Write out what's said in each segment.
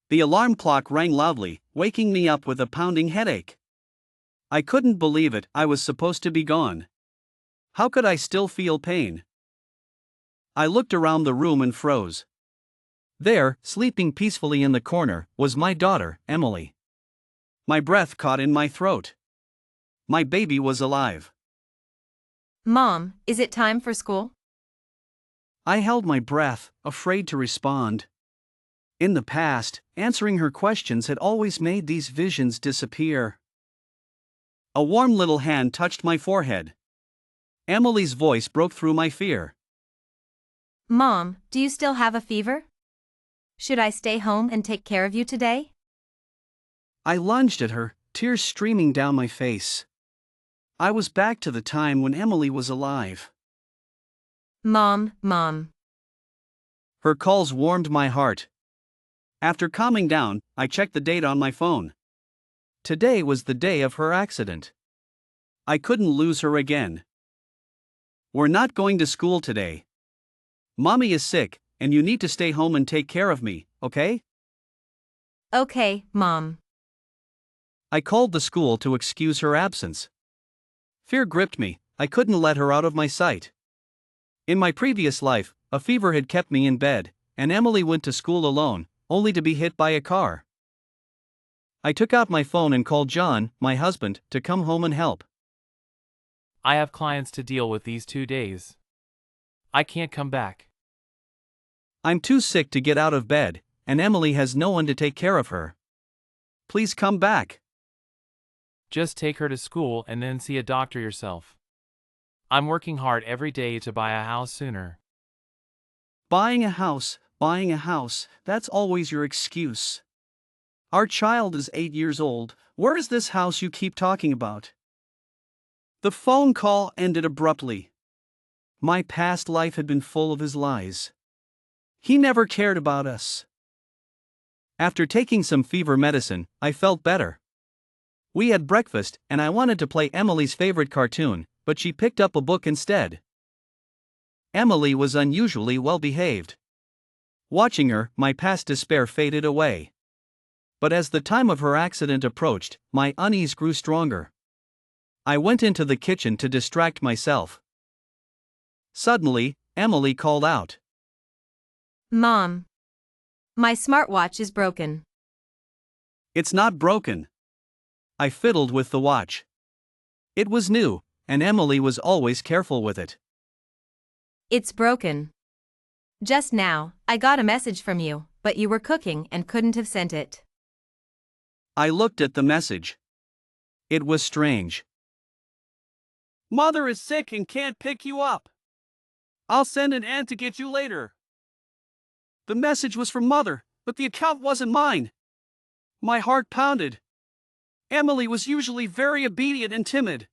The alarm clock rang loudly, waking me up with a pounding headache. I couldn't believe it, I was supposed to be gone. How could I still feel pain? I looked around the room and froze. There, sleeping peacefully in the corner, was my daughter, Emily. My breath caught in my throat. My baby was alive. Mom, is it time for school? I held my breath, afraid to respond. In the past, answering her questions had always made these visions disappear. A warm little hand touched my forehead. Emily's voice broke through my fear. Mom, do you still have a fever? Should I stay home and take care of you today? I lunged at her, tears streaming down my face. I was back to the time when Emily was alive. Mom. Her calls warmed my heart. After calming down, I checked the date on my phone. Today was the day of her accident. I couldn't lose her again. We're not going to school today. Mommy is sick, and you need to stay home and take care of me, okay? Okay, Mom. I called the school to excuse her absence. Fear gripped me, I couldn't let her out of my sight. In my previous life, a fever had kept me in bed, and Emily went to school alone, only to be hit by a car. I took out my phone and called John, my husband, to come home and help. I have clients to deal with these 2 days. I can't come back. I'm too sick to get out of bed, and Emily has no one to take care of her. Please come back. Just take her to school and then see a doctor yourself. I'm working hard every day to buy a house sooner. Buying a house, that's always your excuse. Our child is 8 years old, where is this house you keep talking about? The phone call ended abruptly. My past life had been full of his lies. He never cared about us. After taking some fever medicine, I felt better. We had breakfast, and I wanted to play Emily's favorite cartoon, but she picked up a book instead. Emily was unusually well behaved. Watching her, my past despair faded away. But as the time of her accident approached, my unease grew stronger. I went into the kitchen to distract myself. Suddenly, Emily called out. Mom. My smartwatch is broken. It's not broken. I fiddled with the watch. It was new, and Emily was always careful with it. It's broken. Just now, I got a message from you, but you were cooking and couldn't have sent it. I looked at the message. It was strange. Mother is sick and can't pick you up. I'll send an aunt to get you later. The message was from Mother, but the account wasn't mine. My heart pounded. Emily was usually very obedient and timid.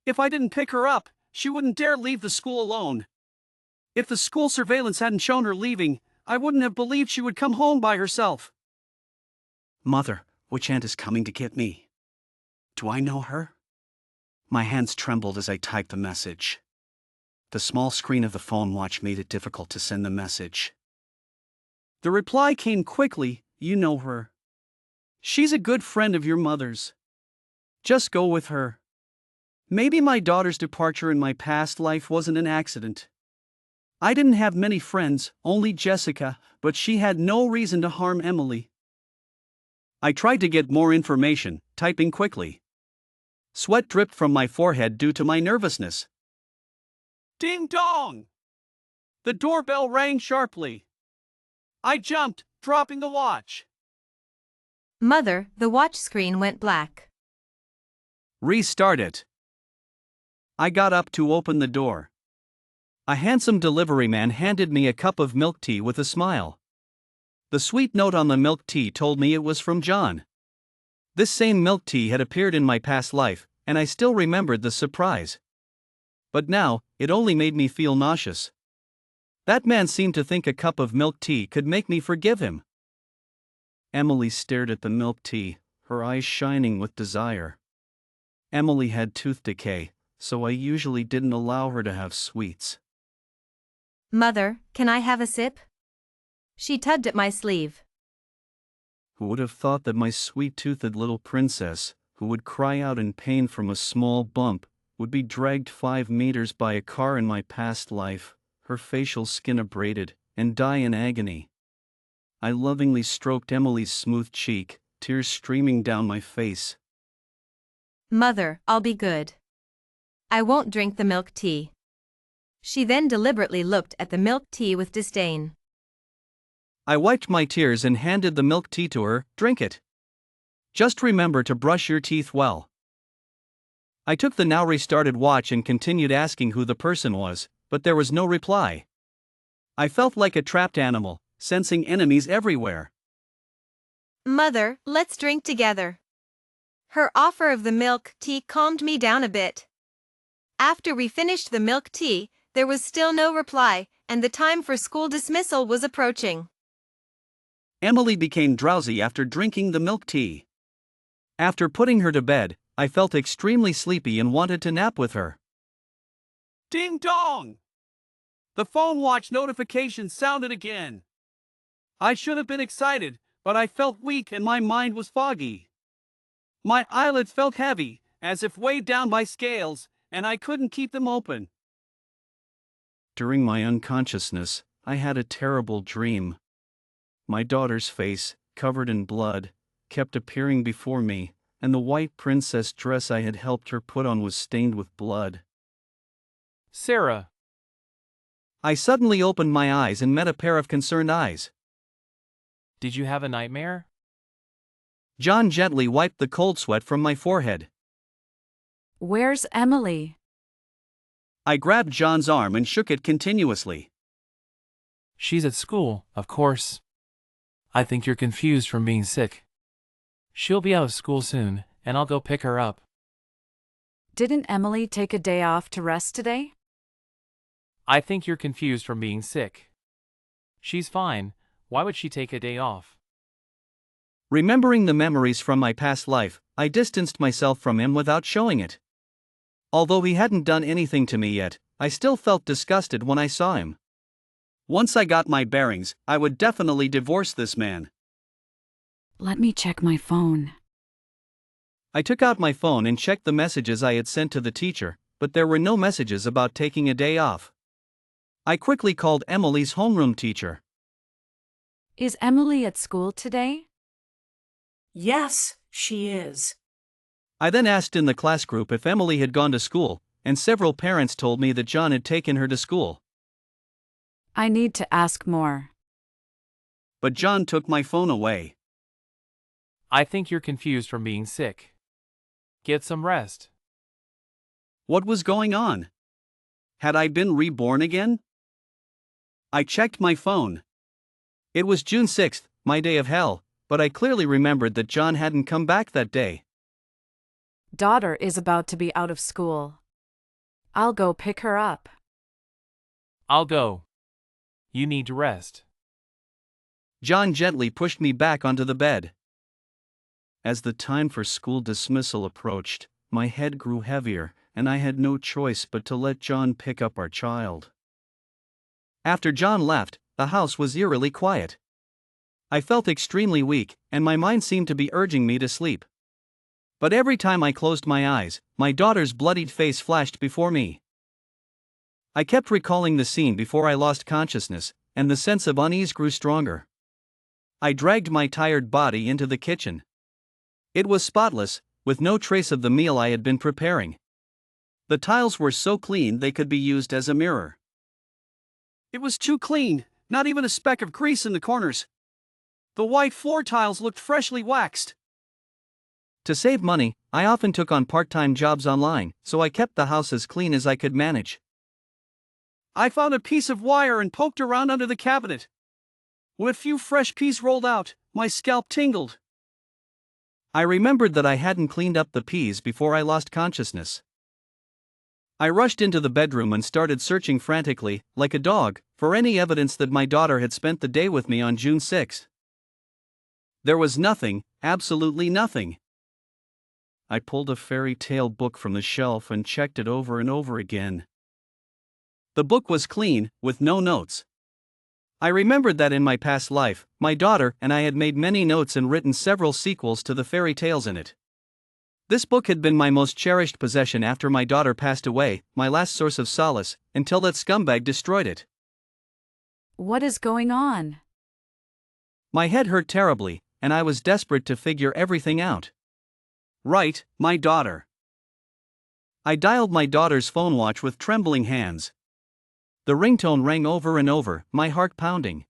If I didn't pick her up, she wouldn't dare leave the school alone. If the school surveillance hadn't shown her leaving, I wouldn't have believed she would come home by herself. Mother, which aunt is coming to get me? Do I know her? My hands trembled as I typed the message. The small screen of the phone watch made it difficult to send the message. The reply came quickly, you know her. She's a good friend of your mother's. Just go with her. Maybe my daughter's departure in my past life wasn't an accident. I didn't have many friends, only Jessica, but she had no reason to harm Emily. I tried to get more information, typing quickly. Sweat dripped from my forehead due to my nervousness. Ding dong! The doorbell rang sharply. I jumped, dropping the watch. Mother, the watch screen went black. Restart it. I got up to open the door. A handsome delivery man handed me a cup of milk tea with a smile. The sweet note on the milk tea told me it was from John. This same milk tea had appeared in my past life, and I still remembered the surprise. But now, it only made me feel nauseous. That man seemed to think a cup of milk tea could make me forgive him. Emily stared at the milk tea, her eyes shining with desire. Emily had tooth decay, so I usually didn't allow her to have sweets. Mother, can I have a sip? She tugged at my sleeve. Who would have thought that my sweet-toothed little princess, who would cry out in pain from a small bump, would be dragged 5 meters by a car in my past life, her facial skin abraded, and die in agony. I lovingly stroked Emily's smooth cheek, tears streaming down my face. Mother, I'll be good. I won't drink the milk tea. She then deliberately looked at the milk tea with disdain. I wiped my tears and handed the milk tea to her. Drink it. Just remember to brush your teeth well. I took the now restarted watch and continued asking who the person was, but there was no reply. I felt like a trapped animal, sensing enemies everywhere. Mother, let's drink together. Her offer of the milk tea calmed me down a bit. After we finished the milk tea, there was still no reply, and the time for school dismissal was approaching. Emily became drowsy after drinking the milk tea. After putting her to bed, I felt extremely sleepy and wanted to nap with her. Ding dong! The phone watch notification sounded again. I should have been excited, but I felt weak and my mind was foggy. My eyelids felt heavy, as if weighed down by scales, and I couldn't keep them open. During my unconsciousness, I had a terrible dream. My daughter's face, covered in blood, kept appearing before me, and the white princess dress I had helped her put on was stained with blood. Sarah. I suddenly opened my eyes and met a pair of concerned eyes. Did you have a nightmare? John gently wiped the cold sweat from my forehead. Where's Emily? I grabbed John's arm and shook it continuously. She's at school, of course. I think you're confused from being sick. She'll be out of school soon, and I'll go pick her up. Didn't Emily take a day off to rest today? I think you're confused from being sick. She's fine. Why would she take a day off? Remembering the memories from my past life, I distanced myself from him without showing it. Although he hadn't done anything to me yet, I still felt disgusted when I saw him. Once I got my bearings, I would definitely divorce this man. Let me check my phone. I took out my phone and checked the messages I had sent to the teacher, but there were no messages about taking a day off. I quickly called Emily's homeroom teacher. Is Emily at school today? Yes, she is. I then asked in the class group if Emily had gone to school, and several parents told me that John had taken her to school. I need to ask more. But John took my phone away. I think you're confused from being sick. Get some rest. What was going on? Had I been reborn again? I checked my phone. It was June 6th, my day of hell, but I clearly remembered that John hadn't come back that day. Daughter is about to be out of school. I'll go pick her up. I'll go. You need to rest. John gently pushed me back onto the bed. As the time for school dismissal approached, my head grew heavier, and I had no choice but to let John pick up our child. After John left, the house was eerily quiet. I felt extremely weak, and my mind seemed to be urging me to sleep. But every time I closed my eyes, my daughter's bloodied face flashed before me. I kept recalling the scene before I lost consciousness, and the sense of unease grew stronger. I dragged my tired body into the kitchen. It was spotless, with no trace of the meal I had been preparing. The tiles were so clean they could be used as a mirror. It was too clean, not even a speck of grease in the corners. The white floor tiles looked freshly waxed. To save money, I often took on part-time jobs online, so I kept the house as clean as I could manage. I found a piece of wire and poked around under the cabinet. When a few fresh peas rolled out, my scalp tingled. I remembered that I hadn't cleaned up the peas before I lost consciousness. I rushed into the bedroom and started searching frantically, like a dog, for any evidence that my daughter had spent the day with me on June 6. There was nothing, absolutely nothing. I pulled a fairy tale book from the shelf and checked it over and over again. The book was clean, with no notes. I remembered that in my past life, my daughter and I had made many notes and written several sequels to the fairy tales in it. This book had been my most cherished possession after my daughter passed away, my last source of solace, until that scumbag destroyed it. What is going on? My head hurt terribly, and I was desperate to figure everything out. Right, my daughter. I dialed my daughter's phone watch with trembling hands. The ringtone rang over and over, my heart pounding.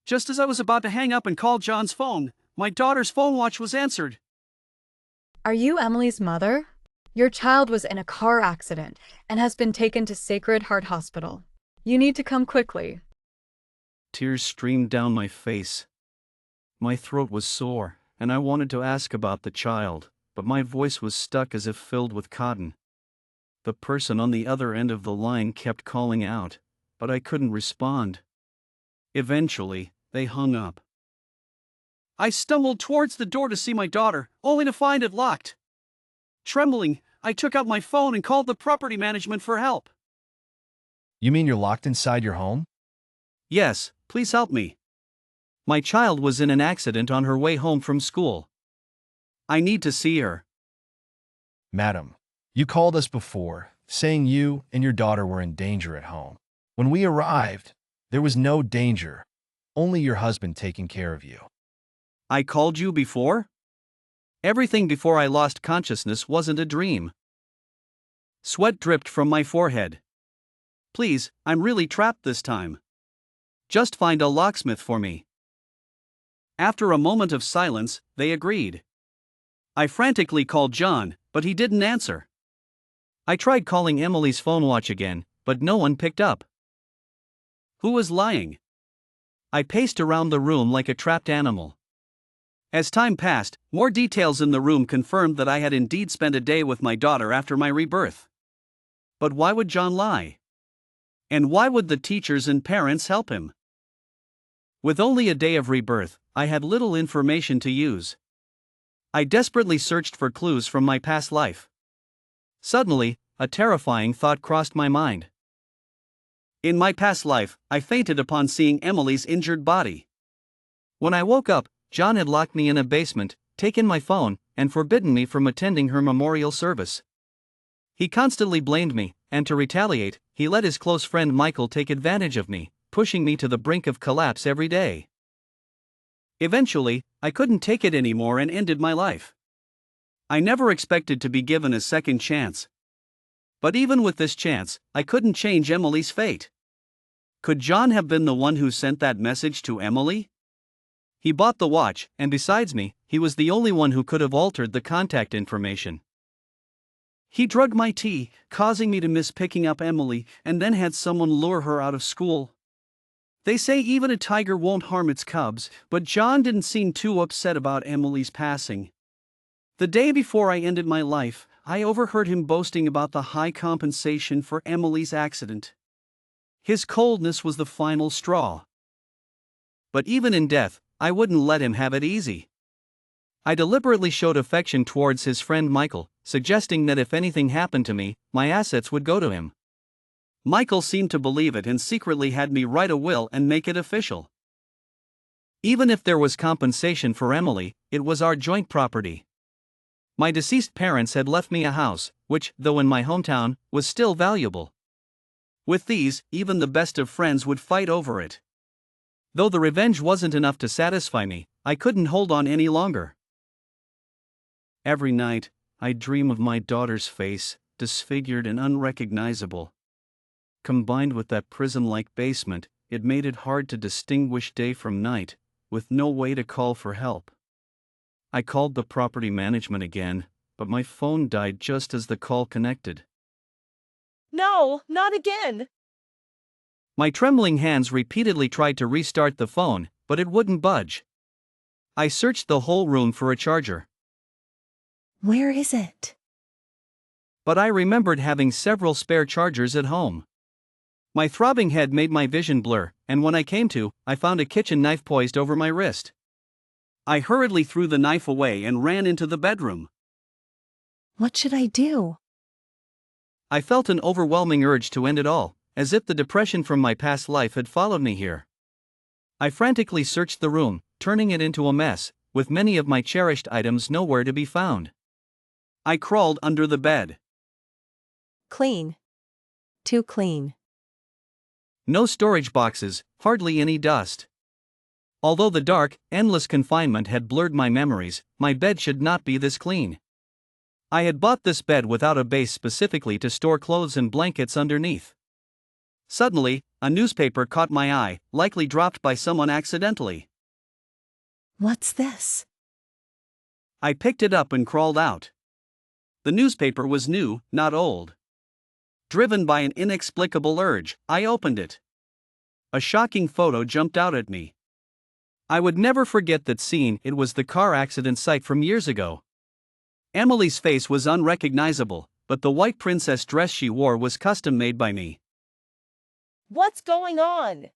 Just as I was about to hang up and call John's phone, my daughter's phone watch was answered. Are you Emily's mother? Your child was in a car accident and has been taken to Sacred Heart Hospital. You need to come quickly. Tears streamed down my face. My throat was sore, and I wanted to ask about the child, but my voice was stuck as if filled with cotton. The person on the other end of the line kept calling out, but I couldn't respond. Eventually, they hung up. I stumbled towards the door to see my daughter, only to find it locked. Trembling, I took out my phone and called the property management for help. You mean you're locked inside your home? Yes, please help me. My child was in an accident on her way home from school. I need to see her. Madam, you called us before, saying you and your daughter were in danger at home. When we arrived, there was no danger, only your husband taking care of you. I called you before? Everything before I lost consciousness wasn't a dream. Sweat dripped from my forehead. Please, I'm really trapped this time. Just find a locksmith for me. After a moment of silence, they agreed. I frantically called John, but he didn't answer. I tried calling Emily's phone watch again, but no one picked up. Who was lying? I paced around the room like a trapped animal. As time passed, more details in the room confirmed that I had indeed spent a day with my daughter after my rebirth. But why would John lie? And why would the teachers and parents help him? With only a day of rebirth, I had little information to use. I desperately searched for clues from my past life. Suddenly, a terrifying thought crossed my mind. In my past life, I fainted upon seeing Emily's injured body. When I woke up, John had locked me in a basement, taken my phone, and forbidden me from attending her memorial service. He constantly blamed me, and to retaliate, he let his close friend Michael take advantage of me, pushing me to the brink of collapse every day. Eventually, I couldn't take it anymore and ended my life. I never expected to be given a second chance. But even with this chance, I couldn't change Emily's fate. Could John have been the one who sent that message to Emily? He bought the watch, and besides me, he was the only one who could have altered the contact information. He drugged my tea, causing me to miss picking up Emily, and then had someone lure her out of school. They say even a tiger won't harm its cubs, but John didn't seem too upset about Emily's passing. The day before I ended my life, I overheard him boasting about the high compensation for Emily's accident. His coldness was the final straw. But even in death, I wouldn't let him have it easy. I deliberately showed affection towards his friend Michael, suggesting that if anything happened to me, my assets would go to him. Michael seemed to believe it and secretly had me write a will and make it official. Even if there was compensation for Emily, it was our joint property. My deceased parents had left me a house, which, though in my hometown, was still valuable. With these, even the best of friends would fight over it. Though the revenge wasn't enough to satisfy me, I couldn't hold on any longer. Every night, I dream of my daughter's face, disfigured and unrecognizable. Combined with that prison-like basement, it made it hard to distinguish day from night, with no way to call for help. I called the property management again, but my phone died just as the call connected. No, not again. My trembling hands repeatedly tried to restart the phone, but it wouldn't budge. I searched the whole room for a charger. Where is it? But I remembered having several spare chargers at home. My throbbing head made my vision blur, and when I came to, I found a kitchen knife poised over my wrist. I hurriedly threw the knife away and ran into the bedroom. What should I do? I felt an overwhelming urge to end it all, as if the depression from my past life had followed me here. I frantically searched the room, turning it into a mess, with many of my cherished items nowhere to be found. I crawled under the bed. Clean. Too clean. No storage boxes, hardly any dust. Although the dark, endless confinement had blurred my memories, my bed should not be this clean. I had bought this bed without a base specifically to store clothes and blankets underneath. Suddenly, a newspaper caught my eye, likely dropped by someone accidentally. What's this? I picked it up and crawled out. The newspaper was new, not old. Driven by an inexplicable urge, I opened it. A shocking photo jumped out at me. I would never forget that scene. It was the car accident site from years ago. Emily's face was unrecognizable, but the white princess dress she wore was custom made by me. What's going on?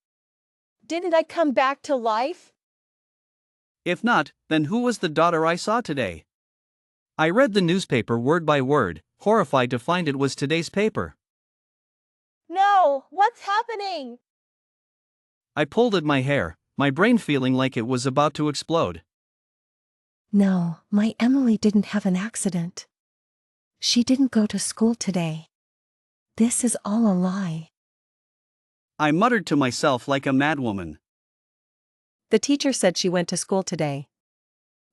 Didn't I come back to life? If not, then who was the daughter I saw today? I read the newspaper word by word, horrified to find it was today's paper. No, what's happening? I pulled at my hair, my brain feeling like it was about to explode. No, my Emily didn't have an accident. She didn't go to school today. This is all a lie. I muttered to myself like a madwoman. The teacher said she went to school today.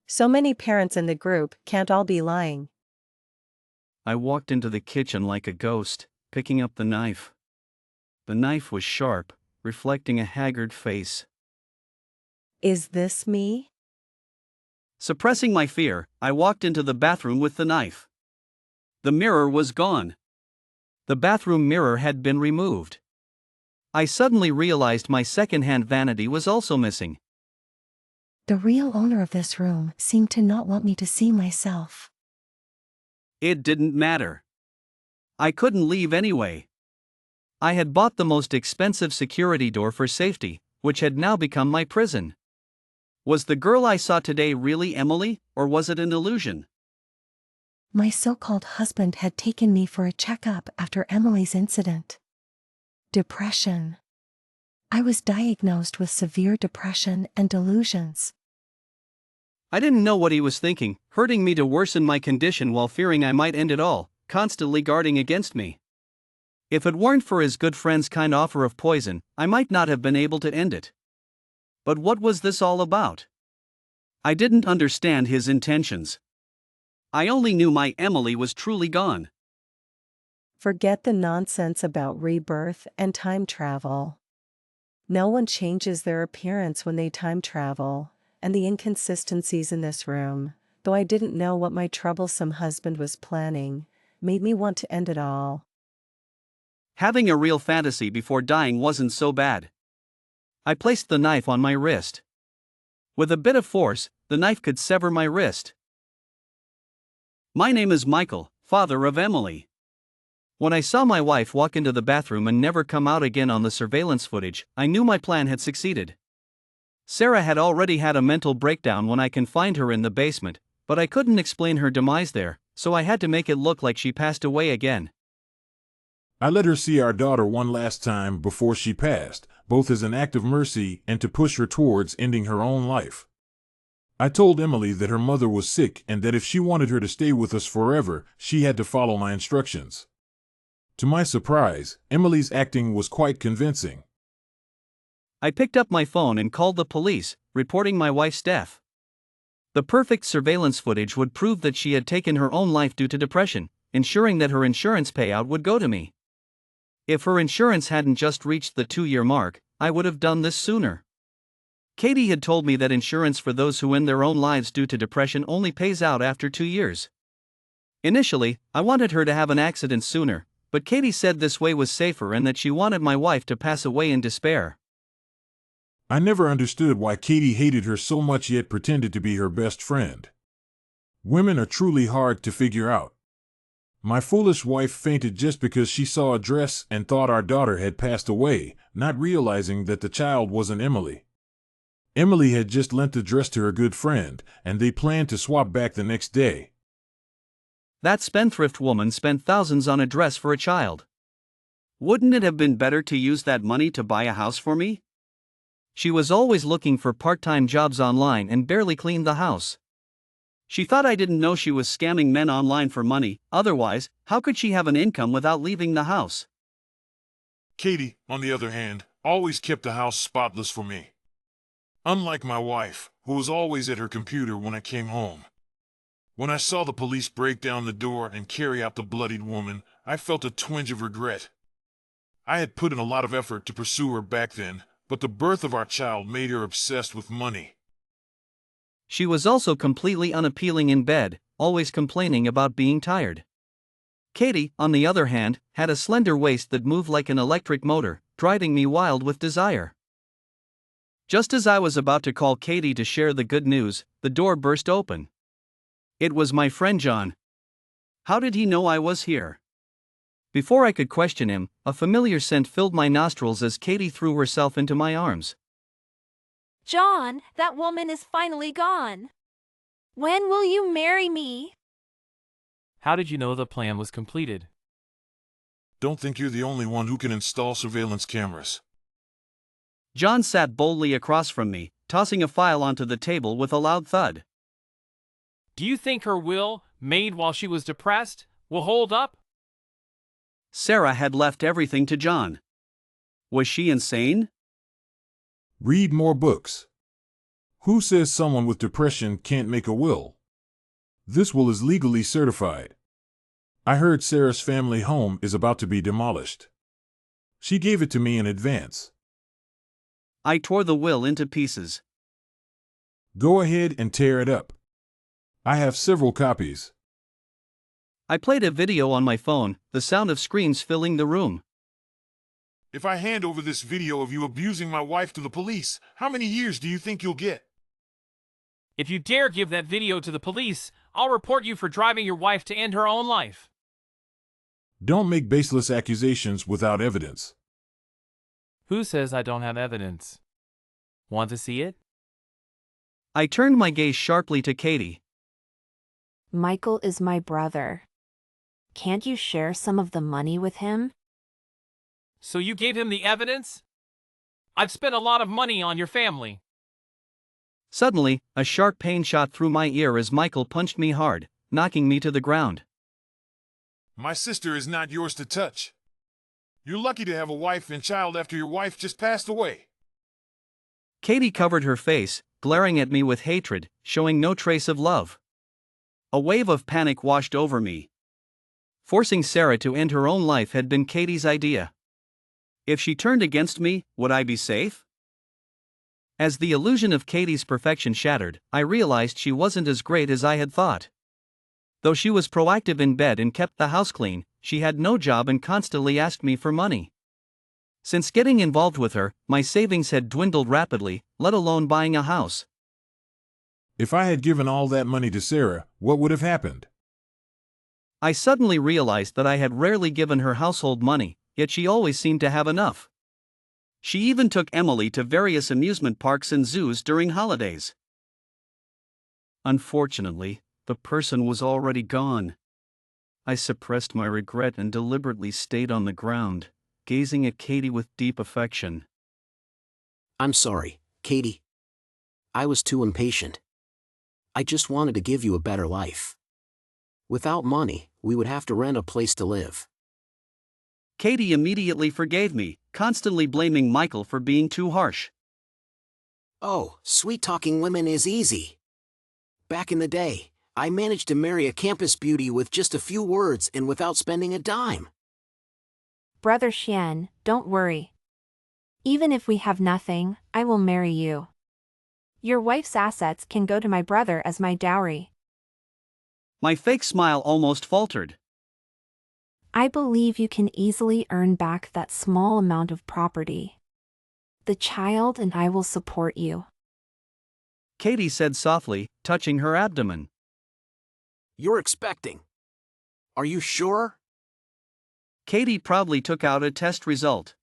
So many parents in the group can't all be lying. I walked into the kitchen like a ghost, picking up the knife. The knife was sharp, reflecting a haggard face. Is this me? Suppressing my fear, I walked into the bathroom with the knife. The mirror was gone. The bathroom mirror had been removed. I suddenly realized my second-hand vanity was also missing. The real owner of this room seemed to not want me to see myself. It didn't matter. I couldn't leave anyway. I had bought the most expensive security door for safety, which had now become my prison. Was the girl I saw today really Emily, or was it an illusion? My so-called husband had taken me for a checkup after Emily's incident. Depression. I was diagnosed with severe depression and delusions. I didn't know what he was thinking, hurting me to worsen my condition while fearing I might end it all, constantly guarding against me. If it weren't for his good friend's kind offer of poison, I might not have been able to end it. But what was this all about? I didn't understand his intentions. I only knew my Emily was truly gone. Forget the nonsense about rebirth and time travel. No one changes their appearance when they time travel, and the inconsistencies in this room, though I didn't know what my troublesome husband was planning, made me want to end it all. Having a real fantasy before dying wasn't so bad. I placed the knife on my wrist. With a bit of force, the knife could sever my wrist. My name is Michael, father of Emily. When I saw my wife walk into the bathroom and never come out again on the surveillance footage, I knew my plan had succeeded. Sarah had already had a mental breakdown when I confined her in the basement, but I couldn't explain her demise there, so I had to make it look like she passed away again. I let her see our daughter one last time before she passed, both as an act of mercy and to push her towards ending her own life. I told Emily that her mother was sick and that if she wanted her to stay with us forever, she had to follow my instructions. To my surprise, Emily's acting was quite convincing. I picked up my phone and called the police, reporting my wife's death. The perfect surveillance footage would prove that she had taken her own life due to depression, ensuring that her insurance payout would go to me. If her insurance hadn't just reached the 2-year mark, I would have done this sooner. Katie had told me that insurance for those who end their own lives due to depression only pays out after 2 years. Initially, I wanted her to have an accident sooner, but Katie said this way was safer and that she wanted my wife to pass away in despair. I never understood why Katie hated her so much yet pretended to be her best friend. Women are truly hard to figure out. My foolish wife fainted just because she saw a dress and thought our daughter had passed away, not realizing that the child wasn't Emily. Emily had just lent the dress to her good friend, and they planned to swap back the next day. That spendthrift woman spent thousands on a dress for a child. Wouldn't it have been better to use that money to buy a house for me? She was always looking for part-time jobs online and barely cleaned the house. She thought I didn't know she was scamming men online for money, otherwise, how could she have an income without leaving the house? Katie, on the other hand, always kept the house spotless for me. Unlike my wife, who was always at her computer when I came home. When I saw the police break down the door and carry out the bloodied woman, I felt a twinge of regret. I had put in a lot of effort to pursue her back then, but the birth of our child made her obsessed with money. She was also completely unappealing in bed, always complaining about being tired. Katie, on the other hand, had a slender waist that moved like an electric motor, driving me wild with desire. Just as I was about to call Katie to share the good news, the door burst open. It was my friend John. How did he know I was here? Before I could question him, a familiar scent filled my nostrils as Katie threw herself into my arms. John, that woman is finally gone. When will you marry me? How did you know the plan was completed? Don't think you're the only one who can install surveillance cameras. John sat boldly across from me, tossing a file onto the table with a loud thud. Do you think her will, made while she was depressed, will hold up? Sarah had left everything to John. Was she insane? Read more books. Who says someone with depression can't make a will? This will is legally certified. I heard Sarah's family home is about to be demolished. She gave it to me in advance. I tore the will into pieces. Go ahead and tear it up. I have several copies. I played a video on my phone, the sound of screams filling the room. If I hand over this video of you abusing my wife to the police, how many years do you think you'll get? If you dare give that video to the police, I'll report you for driving your wife to end her own life. Don't make baseless accusations without evidence. Who says I don't have evidence? Want to see it? I turned my gaze sharply to Katie. Michael is my brother. Can't you share some of the money with him? So you gave him the evidence? I've spent a lot of money on your family. Suddenly, a sharp pain shot through my ear as Michael punched me hard, knocking me to the ground. My sister is not yours to touch. You're lucky to have a wife and child after your wife just passed away. Katie covered her face, glaring at me with hatred, showing no trace of love. A wave of panic washed over me. Forcing Sarah to end her own life had been Katie's idea. If she turned against me, would I be safe? As the illusion of Katie's perfection shattered, I realized she wasn't as great as I had thought. Though she was proactive in bed and kept the house clean, she had no job and constantly asked me for money. Since getting involved with her, my savings had dwindled rapidly, let alone buying a house. If I had given all that money to Sarah, what would have happened? I suddenly realized that I had rarely given her household money, yet she always seemed to have enough. She even took Emily to various amusement parks and zoos during holidays. Unfortunately, the person was already gone. I suppressed my regret and deliberately stayed on the ground, gazing at Katie with deep affection. I'm sorry, Katie. I was too impatient. I just wanted to give you a better life. Without money, we would have to rent a place to live. Katie immediately forgave me, constantly blaming Michael for being too harsh. Oh, sweet-talking women is easy. Back in the day, I managed to marry a campus beauty with just a few words and without spending a dime. Brother Xian, don't worry. Even if we have nothing, I will marry you. Your wife's assets can go to my brother as my dowry. My fake smile almost faltered. I believe you can easily earn back that small amount of property. The child and I will support you. Katie said softly, touching her abdomen. You're expecting. Are you sure? Katie proudly took out a test result.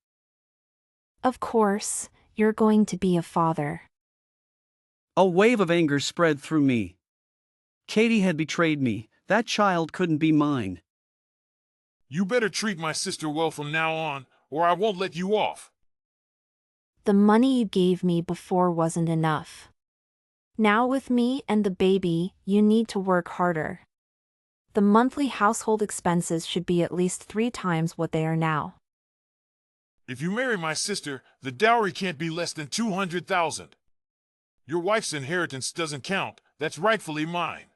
Of course, you're going to be a father. A wave of anger spread through me. Katie had betrayed me. That child couldn't be mine. You better treat my sister well from now on, or I won't let you off. The money you gave me before wasn't enough. Now with me and the baby, you need to work harder. The monthly household expenses should be at least 3 times what they are now. If you marry my sister, the dowry can't be less than 200,000. Your wife's inheritance doesn't count, that's rightfully mine.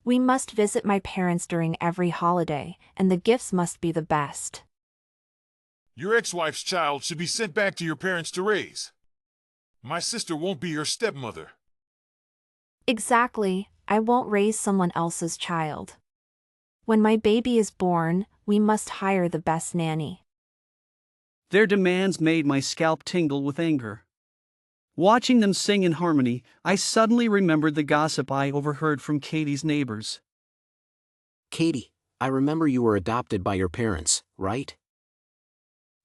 We must visit my parents during every holiday, and the gifts must be the best. Your ex-wife's child should be sent back to your parents to raise. My sister won't be your stepmother. Exactly, I won't raise someone else's child. When my baby is born, we must hire the best nanny. Their demands made my scalp tingle with anger. Watching them sing in harmony, I suddenly remembered the gossip I overheard from Katie's neighbors. Katie, I remember you were adopted by your parents, right?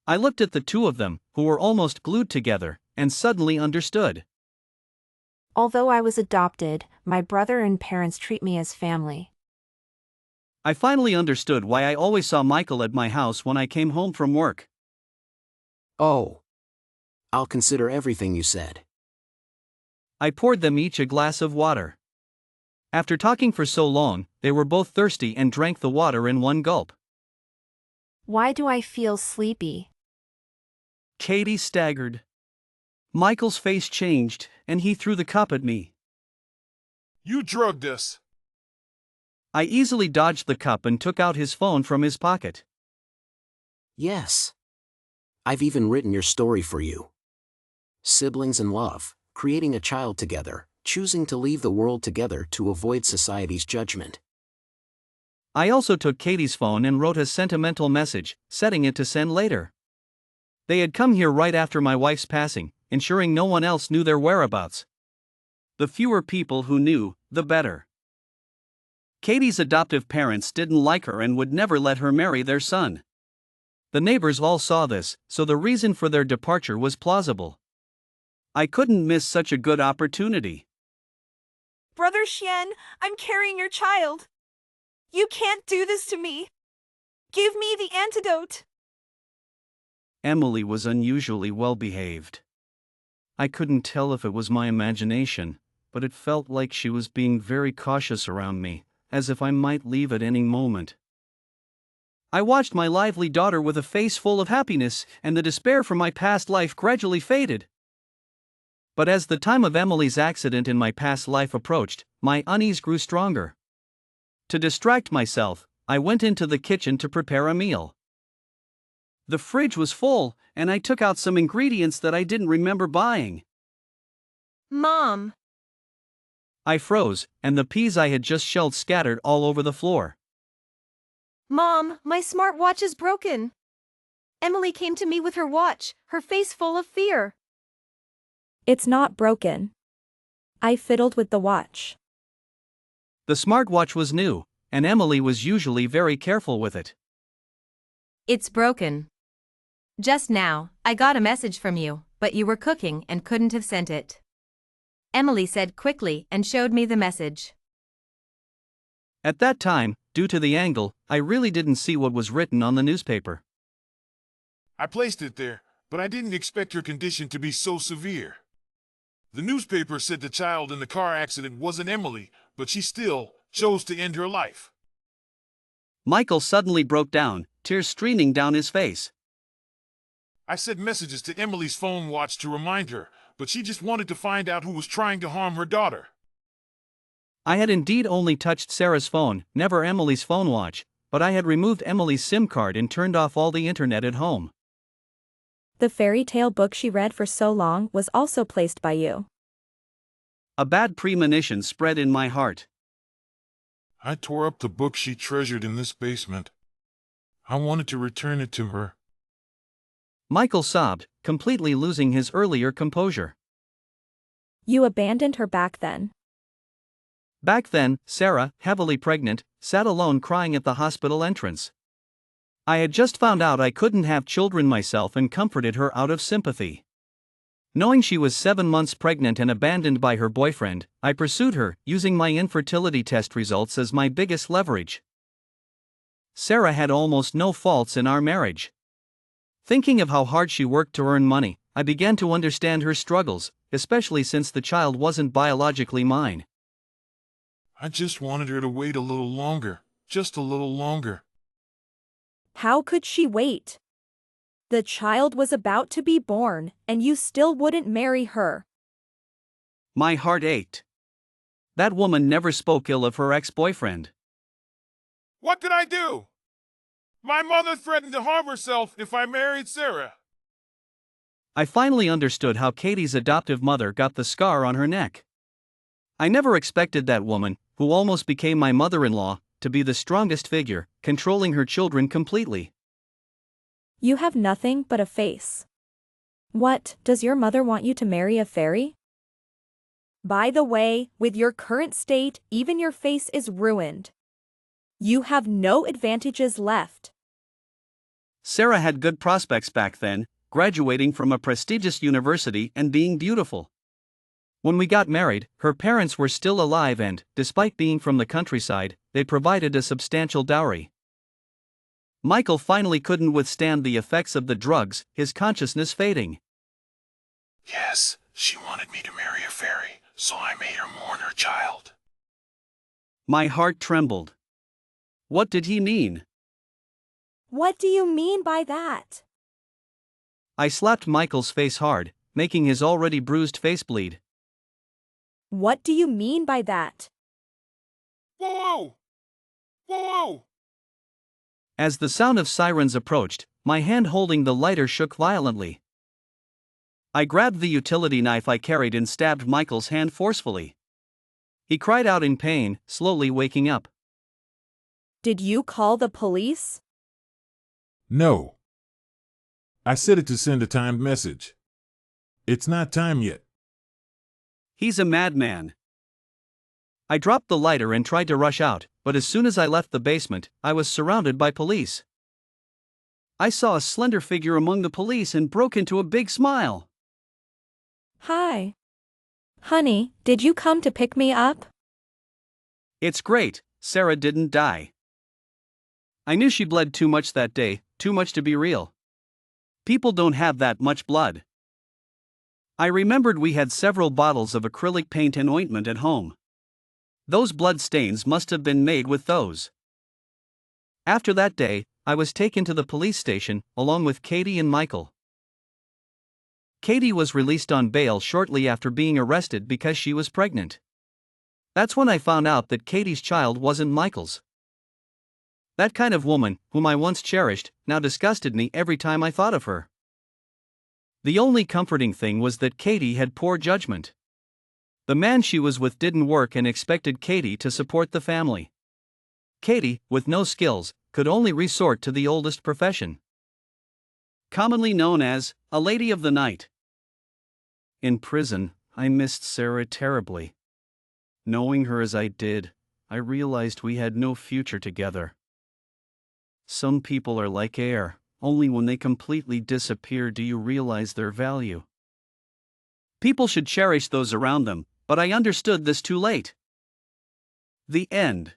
I looked at the two of them, who were almost glued together, and suddenly understood. Although I was adopted, my brother and parents treat me as family. I finally understood why I always saw Michael at my house when I came home from work. Oh. I'll consider everything you said. I poured them each a glass of water. After talking for so long, they were both thirsty and drank the water in one gulp. Why do I feel sleepy? Katie staggered. Michael's face changed, and he threw the cup at me. You drugged us. I easily dodged the cup and took out his phone from his pocket. Yes. I've even written your story for you. Siblings in love, creating a child together, choosing to leave the world together to avoid society's judgment. I also took Katie's phone and wrote a sentimental message, setting it to send later. They had come here right after my wife's passing, ensuring no one else knew their whereabouts. The fewer people who knew, the better. Katie's adoptive parents didn't like her and would never let her marry their son. The neighbors all saw this, so the reason for their departure was plausible. I couldn't miss such a good opportunity. Brother Xian, I'm carrying your child. You can't do this to me. Give me the antidote. Emily was unusually well behaved. I couldn't tell if it was my imagination, but it felt like she was being very cautious around me, as if I might leave at any moment. I watched my lively daughter with a face full of happiness, and the despair from my past life gradually faded. But as the time of Emily's accident in my past life approached, my unease grew stronger. To distract myself, I went into the kitchen to prepare a meal. The fridge was full, and I took out some ingredients that I didn't remember buying. Mom! I froze, and the peas I had just shelled scattered all over the floor. Mom, my smartwatch is broken. Emily came to me with her watch, her face full of fear. It's not broken. I fiddled with the watch. The smartwatch was new, and Emily was usually very careful with it. It's broken. Just now, I got a message from you, but you were cooking and couldn't have sent it. Emily said quickly and showed me the message. At that time, due to the angle, I really didn't see what was written on the newspaper. I placed it there, but I didn't expect her condition to be so severe. The newspaper said the child in the car accident wasn't Emily, but she still chose to end her life. Michael suddenly broke down, tears streaming down his face. I sent messages to Emily's phone watch to remind her, but she just wanted to find out who was trying to harm her daughter. I had indeed only touched Sarah's phone, never Emily's phone watch, but I had removed Emily's SIM card and turned off all the internet at home. The fairy tale book she read for so long was also placed by you. A bad premonition spread in my heart. I tore up the book she treasured in this basement. I wanted to return it to her. Michael sobbed, completely losing his earlier composure. You abandoned her back then. Back then, Sarah, heavily pregnant, sat alone crying at the hospital entrance. I had just found out I couldn't have children myself and comforted her out of sympathy. Knowing she was 7 months pregnant and abandoned by her boyfriend, I pursued her, using my infertility test results as my biggest leverage. Sarah had almost no faults in our marriage. Thinking of how hard she worked to earn money, I began to understand her struggles, especially since the child wasn't biologically mine. I just wanted her to wait a little longer, just a little longer. How could she wait? The child was about to be born, and you still wouldn't marry her. My heart ached. That woman never spoke ill of her ex-boyfriend. What did I do? My mother threatened to harm herself if I married Sarah. I finally understood how Katie's adoptive mother got the scar on her neck. I never expected that woman, who almost became my mother-in-law, to be the strongest figure, controlling her children completely. You have nothing but a face. What, does your mother want you to marry a fairy? By the way, with your current state, even your face is ruined. You have no advantages left. Sarah had good prospects back then, graduating from a prestigious university and being beautiful. When we got married, her parents were still alive and, despite being from the countryside, they provided a substantial dowry. Michael finally couldn't withstand the effects of the drugs, his consciousness fading. Yes, she wanted me to marry a fairy, so I made her mourn her child. My heart trembled. What did he mean? What do you mean by that? I slapped Michael's face hard, making his already bruised face bleed. What do you mean by that? Whoa! Whoa! As the sound of sirens approached, my hand holding the lighter shook violently. I grabbed the utility knife I carried and stabbed Michael's hand forcefully. He cried out in pain, slowly waking up. Did you call the police? No. I set it to send a timed message. It's not time yet. He's a madman. I dropped the lighter and tried to rush out, but as soon as I left the basement, I was surrounded by police. I saw a slender figure among the police and broke into a big smile. Hi. Honey, did you come to pick me up? It's great, Sarah didn't die. I knew she bled too much that day, too much to be real. People don't have that much blood. I remembered we had several bottles of acrylic paint and ointment at home. Those blood stains must have been made with those. After that day, I was taken to the police station, along with Katie and Michael. Katie was released on bail shortly after being arrested because she was pregnant. That's when I found out that Katie's child wasn't Michael's. That kind of woman, whom I once cherished, now disgusted me every time I thought of her. The only comforting thing was that Katie had poor judgment. The man she was with didn't work and expected Katie to support the family. Katie, with no skills, could only resort to the oldest profession, commonly known as a lady of the night. In prison, I missed Sarah terribly. Knowing her as I did, I realized we had no future together. Some people are like air, only when they completely disappear do you realize their value. People should cherish those around them, but I understood this too late. The end.